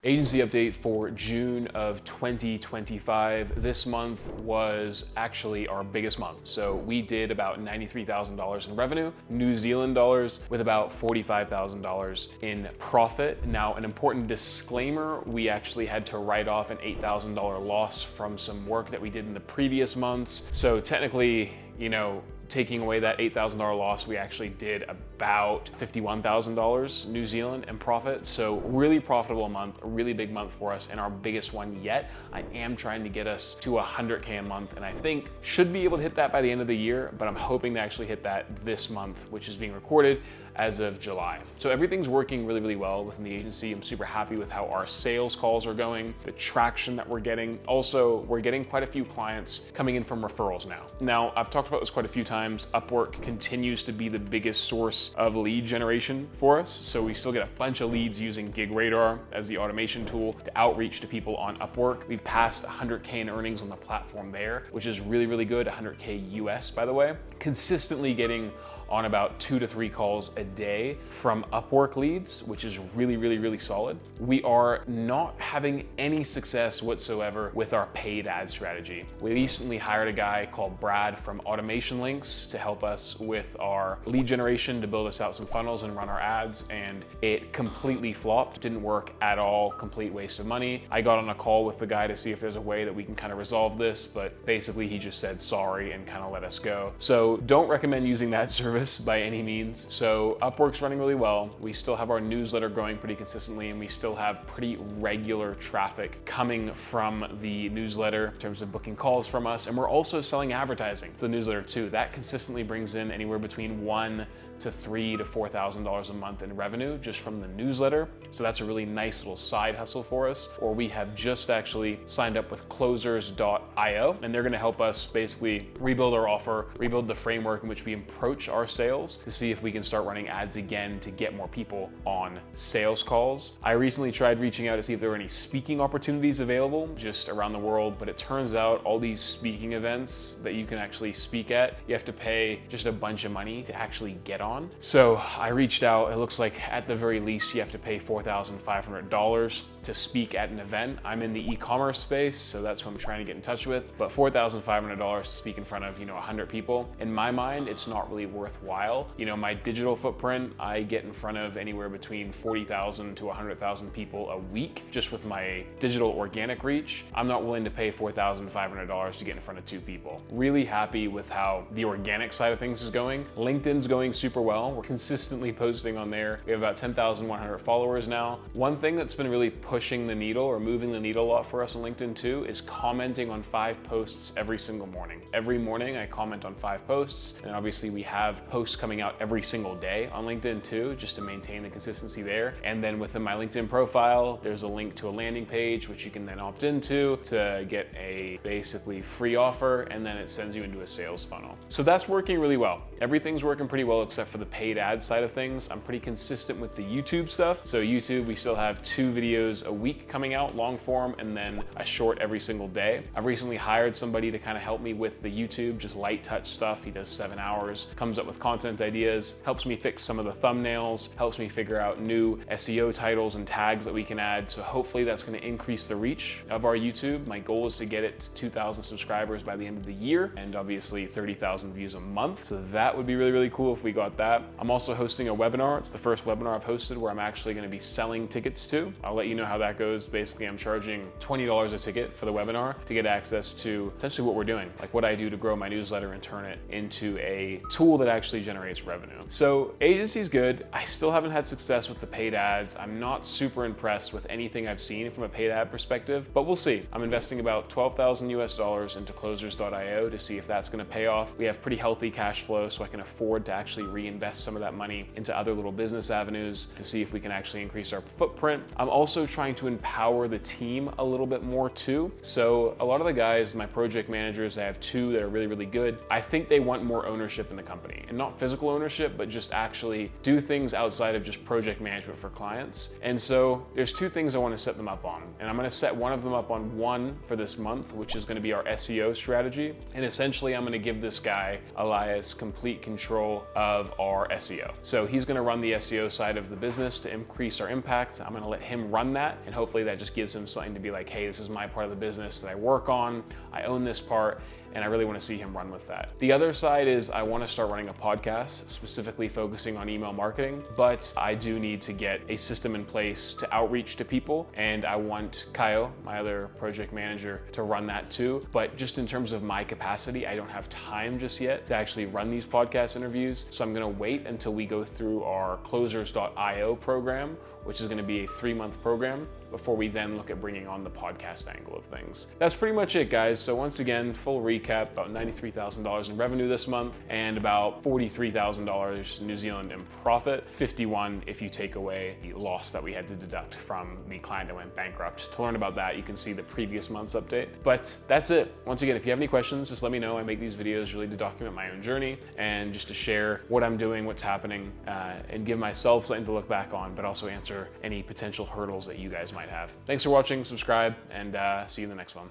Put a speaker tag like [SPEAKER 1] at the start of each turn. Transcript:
[SPEAKER 1] Agency update for June of 2025. This month was actually our biggest month. So we did about $93,000 in revenue, New Zealand dollars, with about $45,000 in profit. Now, an important disclaimer, we actually had to write off an $8,000 loss from some work that we did in the previous months. So technically, taking away that $8,000 loss, we actually did about $51,000 New Zealand in profit. So really profitable month, a really big month for us, and our biggest one yet. I am trying to get us to 100K a month, and I think should be able to hit that by the end of the year, but I'm hoping to actually hit that this month, which is being recorded as of July. So everything's working really, really well within the agency. I'm super happy with how our sales calls are going, the traction that we're getting. Also, we're getting quite a few clients coming in from referrals now. Now, I've talked about this quite a few times. Upwork continues to be the biggest source of lead generation for us. So we still get a bunch of leads using Gig Radar as the automation tool to outreach to people on Upwork. We've passed 100K in earnings on the platform there, which is really, really good. 100K US, by the way. Consistently getting on about 2 to 3 calls a day from Upwork leads, which is really, really, really solid. We are not having any success whatsoever with our paid ad strategy. We recently hired a guy called Brad from Automation Links to help us with our lead generation, to build us out some funnels and run our ads, and it completely flopped. Didn't work at all, complete waste of money. I got on a call with the guy to see if there's a way that we can kind of resolve this, but basically he just said sorry and kind of let us go. So don't recommend using that service by any means. So Upwork's running really well. We still have our newsletter growing pretty consistently, and we still have pretty regular traffic coming from the newsletter in terms of booking calls from us. And we're also selling advertising to the newsletter too. That consistently brings in anywhere between $1,000 to $3,000 to $4,000 a month in revenue just from the newsletter. So that's a really nice little side hustle for us. Or we have just actually signed up with closers.io, and they're gonna help us basically rebuild our offer, rebuild the framework in which we approach our sales to see if we can start running ads again to get more people on sales calls. I recently tried reaching out to see if there were any speaking opportunities available just around the world, but it turns out all these speaking events that you can actually speak at, you have to pay just a bunch of money to actually get on. So I reached out. It looks like at the very least you have to pay $4,500 to speak at an event. I'm in the e-commerce space, so that's who I'm trying to get in touch with. But $4,500 to speak in front of 100 people, in my mind, it's not really worthwhile. My digital footprint, I get in front of anywhere between 40,000 to 100,000 people a week just with my digital organic reach. I'm not willing to pay $4,500 to get in front of 2 people. Really happy with how the organic side of things is going. LinkedIn's going super well. We're consistently posting on there. We have about 10,100 followers now. One thing that's been really pushing the needle or moving the needle a lot for us on LinkedIn too is commenting on 5 posts every single morning. Every morning I comment on 5 posts, and obviously we have posts coming out every single day on LinkedIn too, just to maintain the consistency there. And then within my LinkedIn profile, there's a link to a landing page, which you can then opt into to get a basically free offer, and then it sends you into a sales funnel. So that's working really well. Everything's working pretty well except for the paid ad side of things. I'm pretty consistent with the YouTube stuff. So YouTube, we still have 2 videos a week coming out, long form, and then a short every single day. I've recently hired somebody to kind of help me with the YouTube, just light touch stuff. He does 7 hours, comes up with content ideas, helps me fix some of the thumbnails, helps me figure out new SEO titles and tags that we can add. So hopefully that's going to increase the reach of our YouTube. My goal is to get it to 2,000 subscribers by the end of the year, and obviously 30,000 views a month. So that would be really, really cool if we got that. I'm also hosting a webinar. It's the first webinar I've hosted where I'm actually going to be selling tickets to. I'll let you know how that goes. Basically, I'm charging $20 a ticket for the webinar to get access to essentially what we're doing, like what I do to grow my newsletter and turn it into a tool that actually generates revenue. So agency's good. I still haven't had success with the paid ads. I'm not super impressed with anything I've seen from a paid ad perspective, but we'll see. I'm investing about $12,000 US into closers.io to see if that's going to pay off. We have pretty healthy cash flow, so I can afford to actually reinvest some of that money into other little business avenues to see if we can actually increase our footprint. I'm also trying to empower the team a little bit more too. So a lot of the guys, my project managers, I have 2 that are really, really good. I think they want more ownership in the company, and not physical ownership, but just actually do things outside of just project management for clients. And so there's 2 things I want to set them up on, and I'm going to set one of them up on one for this month, which is going to be our SEO strategy. And essentially I'm going to give this guy, Elias, complete control of of our SEO. So he's gonna run the SEO side of the business to increase our impact. I'm gonna let him run that, and hopefully that just gives him something to be like, hey, this is my part of the business that I work on, I own this part, and I really want to see him run with that. The other side is I want to start running a podcast specifically focusing on email marketing, but I do need to get a system in place to outreach to people, and I want Kaio, my other project manager, to run that too. But just in terms of my capacity, I don't have time just yet to actually run these podcast interviews, so I'm going to wait until we go through our closers.io program, which is going to be a 3-month program, before we then look at bringing on the podcast angle of things. That's pretty much it, guys. So once again, full recap, about $93,000 in revenue this month and about $43,000 New Zealand in profit, 51 if you take away the loss that we had to deduct from the client that went bankrupt. To learn about that, you can see the previous month's update. But that's it. Once again, if you have any questions, just let me know. I make these videos really to document my own journey and just to share what I'm doing, what's happening, and give myself something to look back on, but also answer any potential hurdles that you guys might have. Thanks for watching, subscribe, and see you in the next one.